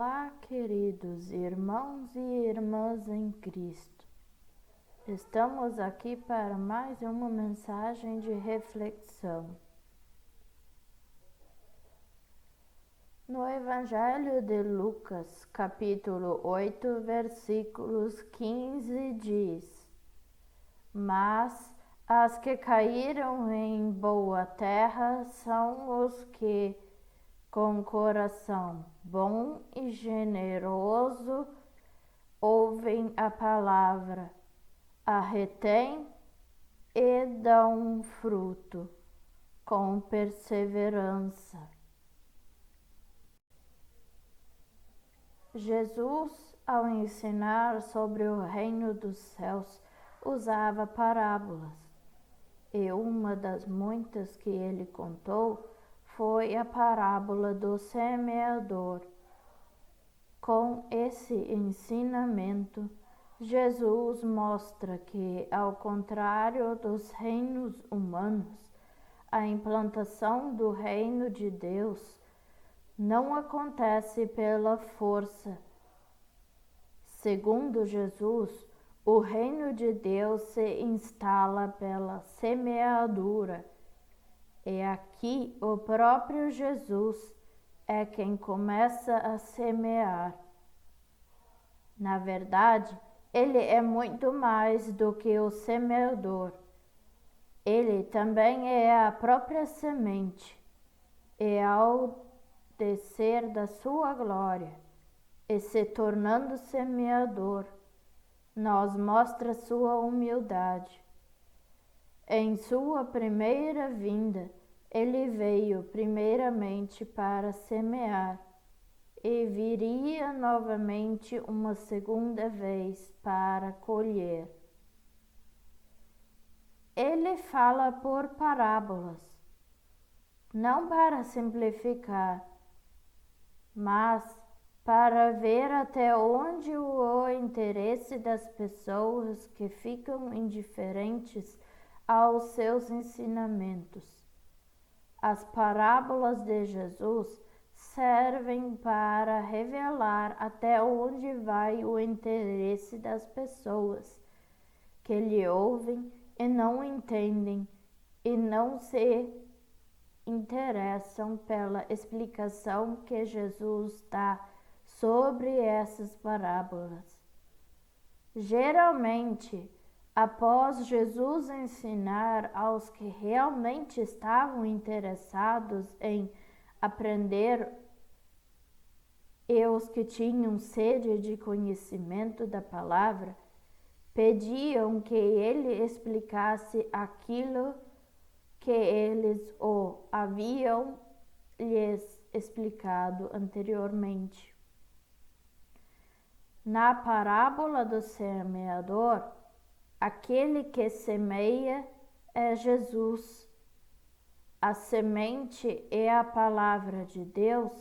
Olá, queridos irmãos e irmãs em Cristo. Estamos aqui para mais uma mensagem de reflexão. No Evangelho de Lucas, capítulo 8, versículos 15, diz: Mas as que caíram em boa terra são os que, com coração bom e generoso, ouvem a palavra, a retêm e dão fruto com perseverança. Jesus, ao ensinar sobre o reino dos céus, usava parábolas, e uma das muitas que ele contou foi a parábola do semeador. Com esse ensinamento, Jesus mostra que, ao contrário dos reinos humanos, a implantação do reino de Deus não acontece pela força. Segundo Jesus, o reino de Deus se instala pela semeadura. E aqui o próprio Jesus é quem começa a semear. Na verdade, ele é muito mais do que o semeador. Ele também é a própria semente. E ao descer da sua glória e se tornando semeador, nos mostra sua humildade. Em sua primeira vinda, ele veio primeiramente para semear e viria novamente uma segunda vez para colher. Ele fala por parábolas, não para simplificar, mas para ver até onde o interesse das pessoas que ficam indiferentes aos seus ensinamentos. As parábolas de Jesus servem para revelar até onde vai o interesse das pessoas que lhe ouvem e não entendem e não se interessam pela explicação que Jesus dá sobre essas parábolas. Geralmente, após Jesus ensinar aos que realmente estavam interessados em aprender e os que tinham sede de conhecimento da palavra, pediam que ele explicasse aquilo que eles o haviam lhes explicado anteriormente. Na parábola do semeador, aquele que semeia é Jesus. A semente é a palavra de Deus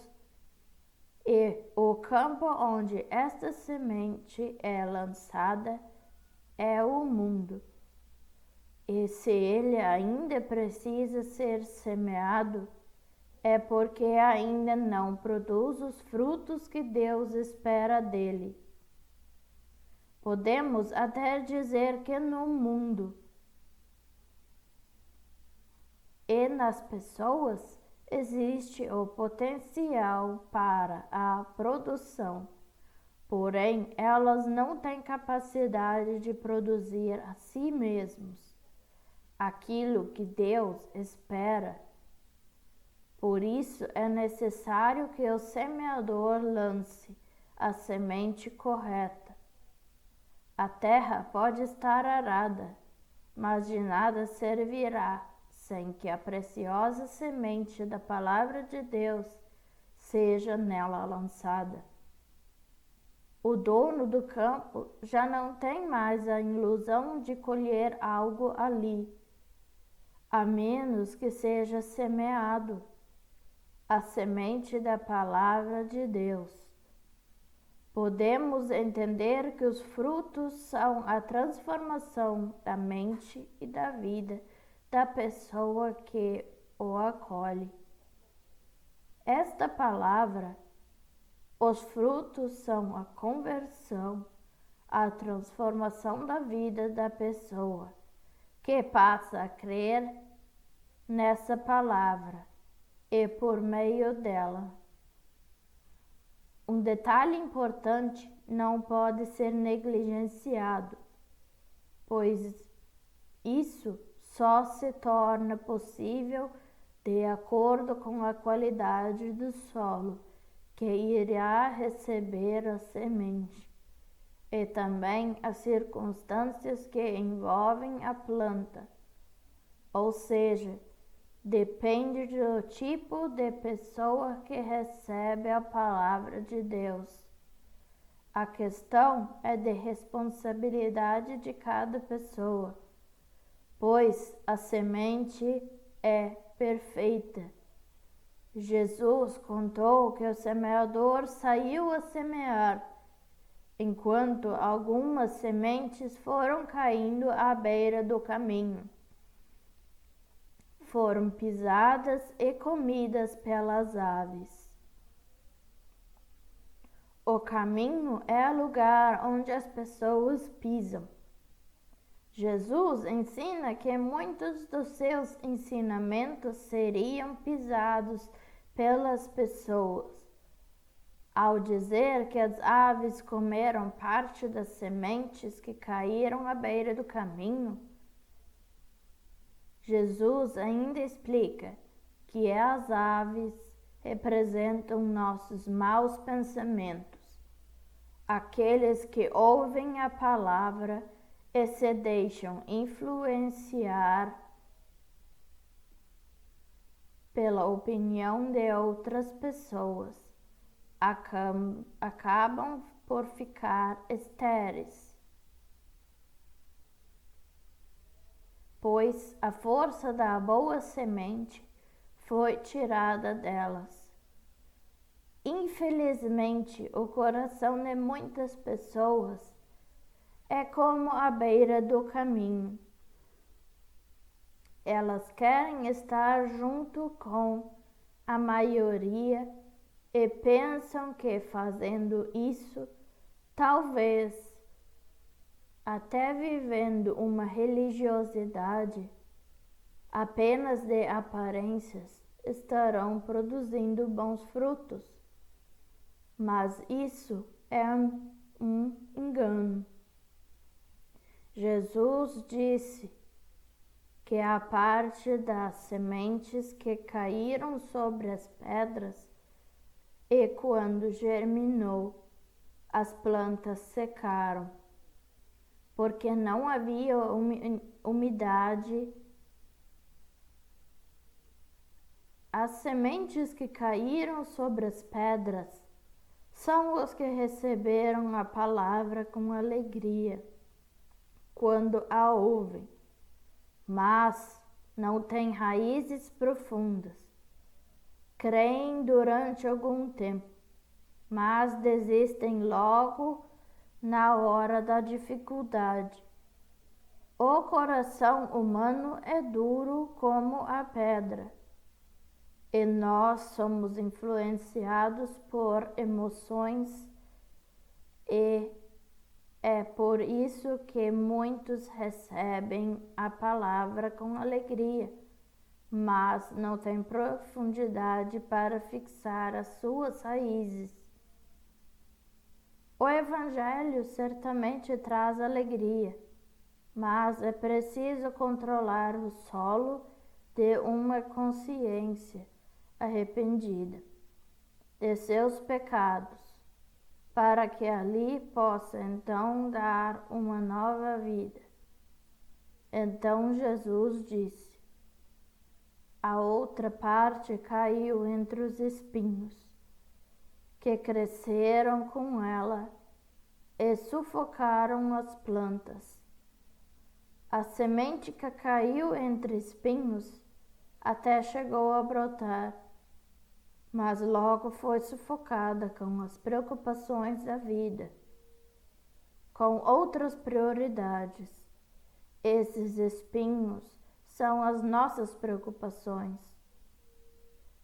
e o campo onde esta semente é lançada é o mundo. E se ele ainda precisa ser semeado, é porque ainda não produz os frutos que Deus espera dele. Podemos até dizer que no mundo e nas pessoas existe o potencial para a produção, porém elas não têm capacidade de produzir a si mesmos aquilo que Deus espera. Por isso é necessário que o semeador lance a semente correta. A terra pode estar arada, mas de nada servirá sem que a preciosa semente da palavra de Deus seja nela lançada. O dono do campo já não tem mais a ilusão de colher algo ali, a menos que seja semeado a semente da palavra de Deus. Podemos entender que os frutos são a transformação da mente e da vida da pessoa que o acolhe. Esta palavra Os frutos são a conversão, a transformação da vida da pessoa, que passa a crer nessa palavra e por meio dela. Um detalhe importante não pode ser negligenciado, pois isso só se torna possível de acordo com a qualidade do solo que irá receber a semente, e também as circunstâncias que envolvem a planta, ou seja, depende do tipo de pessoa que recebe a palavra de Deus. A questão é de responsabilidade de cada pessoa, pois a semente é perfeita. Jesus contou que o semeador saiu a semear, enquanto algumas sementes foram caindo à beira do caminho. Foram pisadas e comidas pelas aves. O caminho é o lugar onde as pessoas pisam. Jesus ensina que muitos dos seus ensinamentos seriam pisados pelas pessoas. Ao dizer que as aves comeram parte das sementes que caíram à beira do caminho, Jesus ainda explica que as aves representam nossos maus pensamentos, aqueles que ouvem a palavra e se deixam influenciar pela opinião de outras pessoas, acabam por ficar estéreis, pois a força da boa semente foi tirada delas. Infelizmente, o coração de muitas pessoas é como a beira do caminho. Elas querem estar junto com a maioria e pensam que fazendo isso, talvez até vivendo uma religiosidade apenas de aparências, estarão produzindo bons frutos. Mas isso é um engano. Jesus disse que a parte das sementes que caíram sobre as pedras e quando germinou, as plantas secaram, porque não havia umidade. As sementes que caíram sobre as pedras são os que receberam a palavra com alegria quando a ouvem, mas não têm raízes profundas. Creem durante algum tempo, mas desistem logo na hora da dificuldade. O coração humano é duro como a pedra, e nós somos influenciados por emoções, e é por isso que muitos recebem a palavra com alegria, mas não têm profundidade para fixar as suas raízes. O Evangelho certamente traz alegria, mas é preciso controlar o solo de uma consciência arrependida de seus pecados, para que ali possa então dar uma nova vida. Então Jesus disse: a outra parte caiu entre os espinhos, que cresceram com ela e sufocaram as plantas. A semente que caiu entre espinhos até chegou a brotar, mas logo foi sufocada com as preocupações da vida, com outras prioridades. Esses espinhos são as nossas preocupações,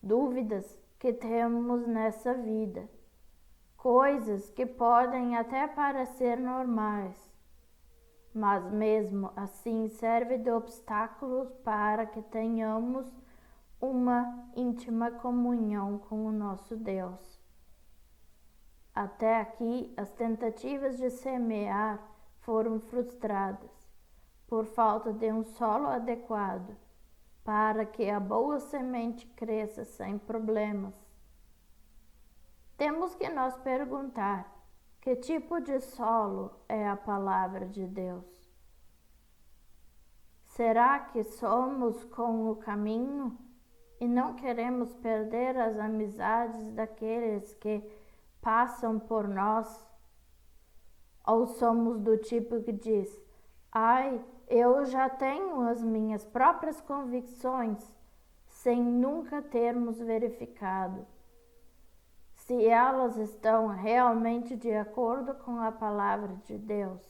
dúvidas que temos nessa vida, coisas que podem até parecer normais, mas mesmo assim serve de obstáculos para que tenhamos uma íntima comunhão com o nosso Deus. Até aqui, as tentativas de semear foram frustradas por falta de um solo adequado para que a boa semente cresça sem problemas. Temos que nos perguntar: que tipo de solo é a palavra de Deus? Será que somos com o caminho e não queremos perder as amizades daqueles que passam por nós? Ou somos do tipo que diz: ai, eu já tenho as minhas próprias convicções, sem nunca termos verificado se elas estão realmente de acordo com a palavra de Deus?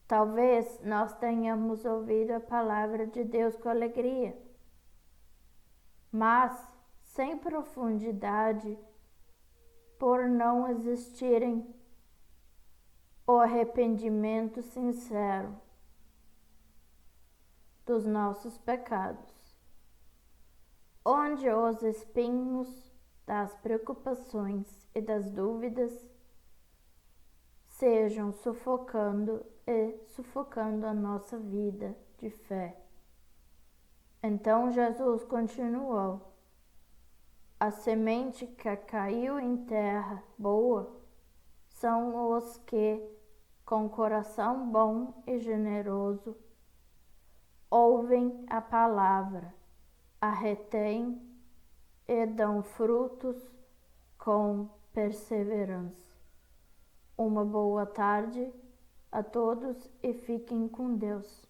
Talvez nós tenhamos ouvido a palavra de Deus com alegria, mas sem profundidade, por não existirem o arrependimento sincero dos nossos pecados, onde os espinhos das preocupações e das dúvidas sejam sufocando a nossa vida de fé. Então Jesus continuou: a semente que caiu em terra boa são os que, com coração bom e generoso, ouvem a palavra, a retêm e dão frutos com perseverança. Uma boa tarde a todos e fiquem com Deus.